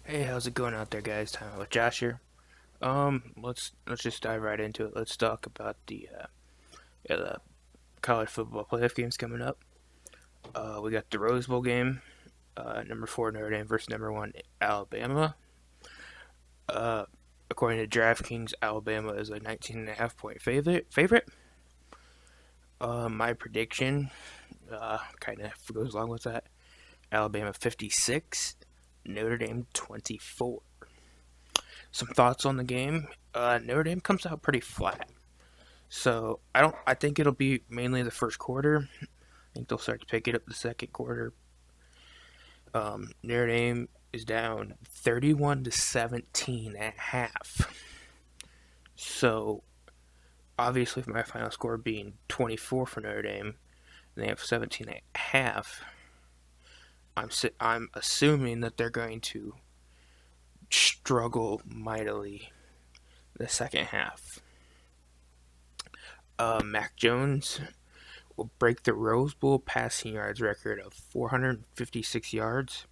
Hey, how's it going out there, guys? Time with Josh here. Let's just dive right into it. Let's talk about the college football playoff games coming up. We got the Rose Bowl game. Number four Notre Dame versus number one Alabama. Uh, According to DraftKings, Alabama is a 19.5 point favorite. My prediction kind of goes along with that. Alabama 56, Notre Dame 24. Some thoughts on the game. Notre Dame comes out pretty flat. So I don't. I think it'll be mainly the first quarter. I think they'll start to pick it up the second quarter. Notre Dame is down 31-17 at half. So obviously, with my final score being 24 for Notre Dame, and they have 17 at half. I'm assuming that they're going to struggle mightily the second half. Mac Jones will break the Rose Bowl passing yards record of 456 yards.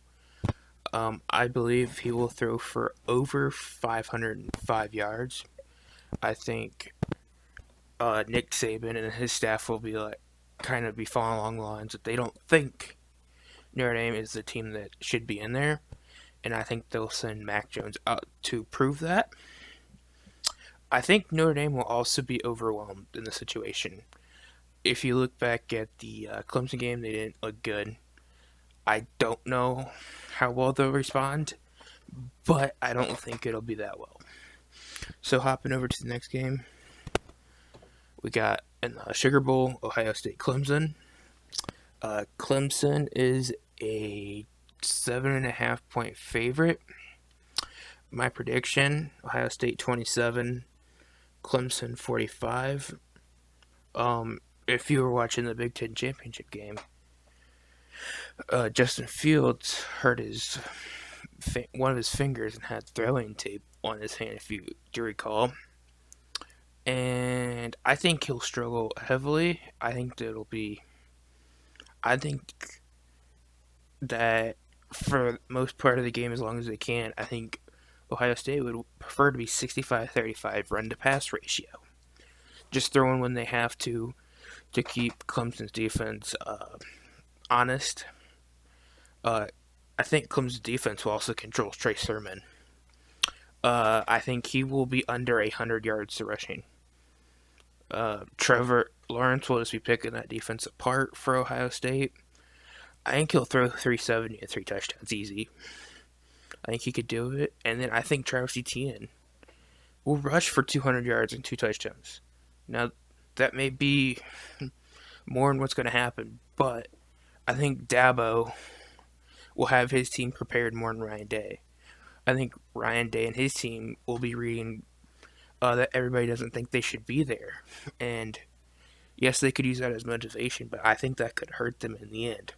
I believe he will throw for over 505 yards. I think Nick Saban and his staff will be kind of be following along the lines that they don't think Notre Dame is the team that should be in there, and I think they'll send Mac Jones out to prove that. I think Notre Dame will also be overwhelmed in the situation. If you look back at the Clemson game, they didn't look good. I don't know how well they'll respond, but I don't think it'll be that well. So hopping over to the next game, we got in the Sugar Bowl, Ohio State Clemson. Clemson is a 7.5 point favorite. My prediction: Ohio State 27, Clemson 45. If you were watching the Big Ten championship game, Justin Fields hurt one of his fingers and had throwing tape on his hand, if you do recall. And I think he'll struggle heavily. I think that for most part of the game, as long as they can, I think Ohio State would prefer to be 65-35 run to pass ratio. Just throwing when they have to keep Clemson's defense honest. I think Clemson's defense will also control Trey Sermon. I think he will be under 100 yards rushing. Trevor Lawrence will just be picking that defense apart for Ohio State. I think he'll throw 370 and 3 touchdowns easy. I think he could do it. And then I think Travis Etienne will rush for 200 yards and 2 touchdowns. Now, that may be more than what's going to happen, but I think Dabo will have his team prepared more than Ryan Day. I think Ryan Day and his team will be reading that everybody doesn't think they should be there. And yes, they could use that as motivation, but I think that could hurt them in the end.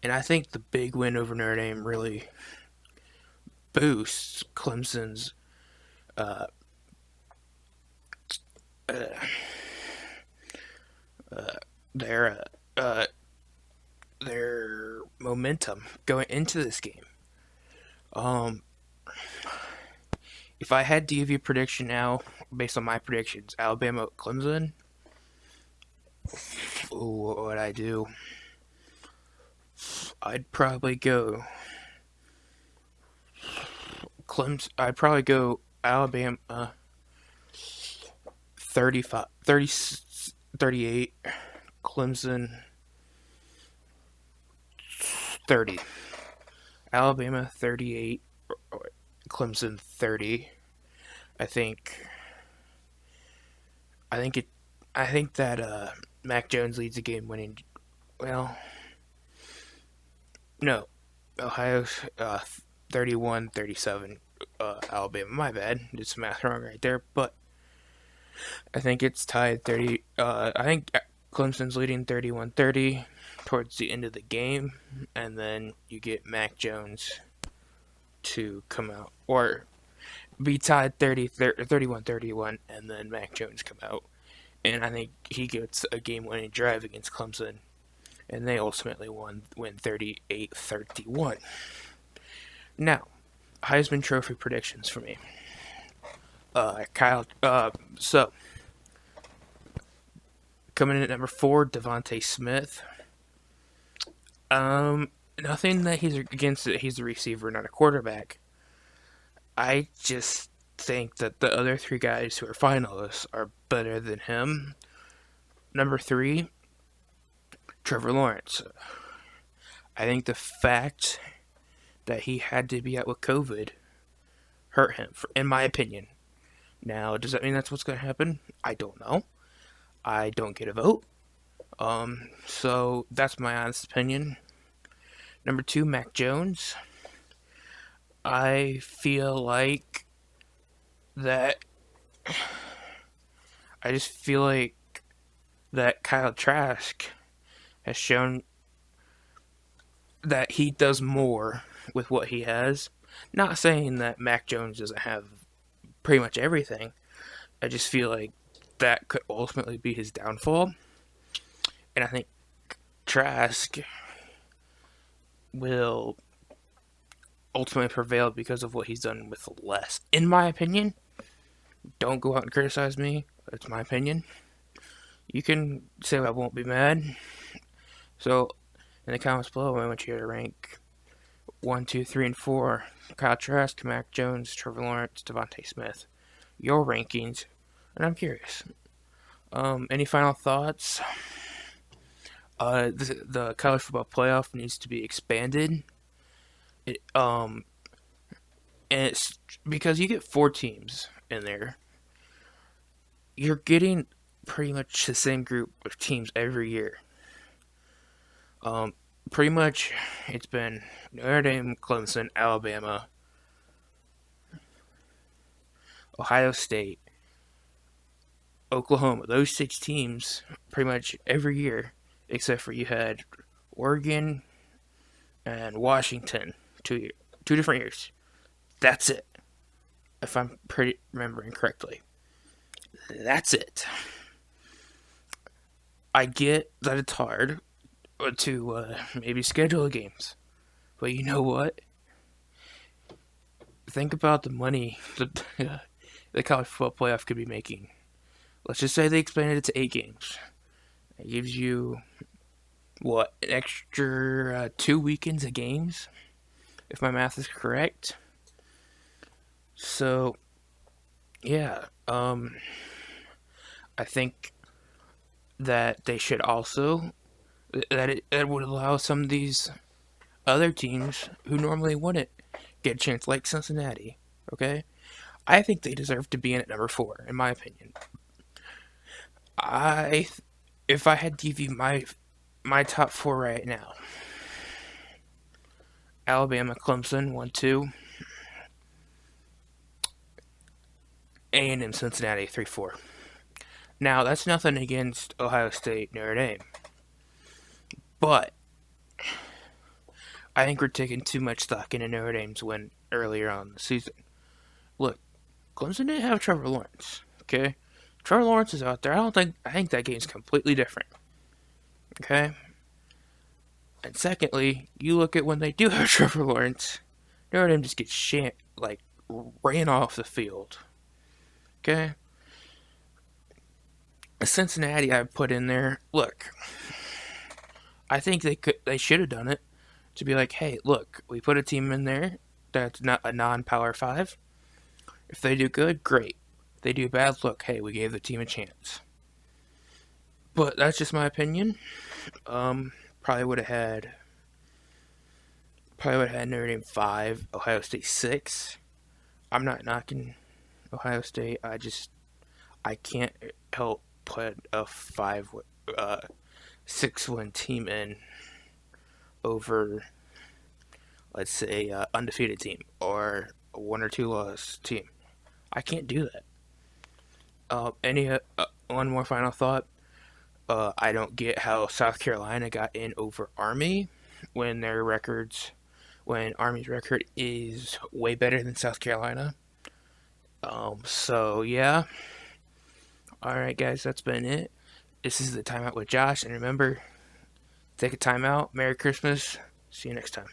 And I think the big win over Notre Dame really boosts Clemson's uh, uh, uh, their their momentum going into this game. Um, if I had to give you a prediction now, based on my predictions, Alabama, Clemson, what would I do? I'd probably go Clemson. I'd probably go Alabama 35, 30, 38, Clemson 30. Alabama 38, Clemson 30. I think I think it I think that Mac Jones leads the game winning. Well, no, Ohio 31-37, Alabama. My bad, did some math wrong right there. But I think it's tied 30. I think Clemson's leading 31-30 towards the end of the game, and then you get Mac Jones to come out, or be tied 31-31, and then Mac Jones come out. And I think he gets a game-winning drive against Clemson, and they ultimately win 38-31. Now, Heisman Trophy predictions for me. Kyle. So coming in at number 4, Devontae Smith. Nothing that he's against it. He's a receiver, not a quarterback. I just think that the other 3 guys who are finalists are better than him. Number 3, Trevor Lawrence. I think the fact that he had to be out with COVID hurt him, in my opinion. Now, does that mean that's what's going to happen? I don't know. I don't get a vote. So that's my honest opinion. Number 2, Mac Jones. I feel like that. I just feel like that Kyle Trask has shown that he does more with what he has. Not saying that Mac Jones doesn't have pretty much everything. I just feel like that could ultimately be his downfall. And I think Trask will ultimately prevail because of what he's done with less. In my opinion, don't go out and criticize me. It's my opinion. You can say I won't be mad. So, in the comments below, I want you to rank 1, 2, 3, and 4. Kyle Trask, Mac Jones, Trevor Lawrence, Devontae Smith. Your rankings, and I'm curious. Any final thoughts? The college football playoff needs to be expanded. And it's because you get 4 teams in there. You're getting pretty much the same group of teams every year. Pretty much it's been Notre Dame, Clemson, Alabama, Ohio State, Oklahoma. Those 6 teams pretty much every year, except for you had Oregon and Washington 2 different years. That's it. If I'm remembering correctly. That's it. I get that it's hard to maybe schedule games. But you know what? Think about the money that the college football playoff could be making. Let's just say they expanded it to 8 games. It gives you, what, an extra 2 weekends of games? If my math is correct. So, yeah. I think that they should also, that it would allow some of these other teams who normally wouldn't get a chance, like Cincinnati, okay? I think they deserve to be in at number 4, in my opinion. If I had to give you my top 4 right now, Alabama, Clemson, 1, 2, A&M, Cincinnati, 3, 4. Now, that's nothing against Ohio State, Notre Dame. But I think we're taking too much stock into Notre Dame's win earlier on in the season. Look, Clemson didn't have Trevor Lawrence, okay? Trevor Lawrence is out there. I think that game's completely different. Okay? And secondly, you look at when they do have Trevor Lawrence, Notre Dame just gets ran off the field. Okay? Cincinnati I put in there. Look, I think they should have done it to be like, hey, look, we put a team in there that's not a non-Power 5. If they do good, great. If they do bad, look, hey, we gave the team a chance. But that's just my opinion. Probably would have had Notre Dame 5, Ohio State 6. I'm not knocking Ohio State. I can't help put a 6-win team in over, let's say, undefeated team or a 1 or 2 loss team. I can't do that. One more final thought. I don't get how South Carolina got in over Army when Army's record is way better than South Carolina. So yeah. Alright guys, that's been it. This is the Timeout with Josh, and remember, take a timeout. Merry Christmas. See you next time.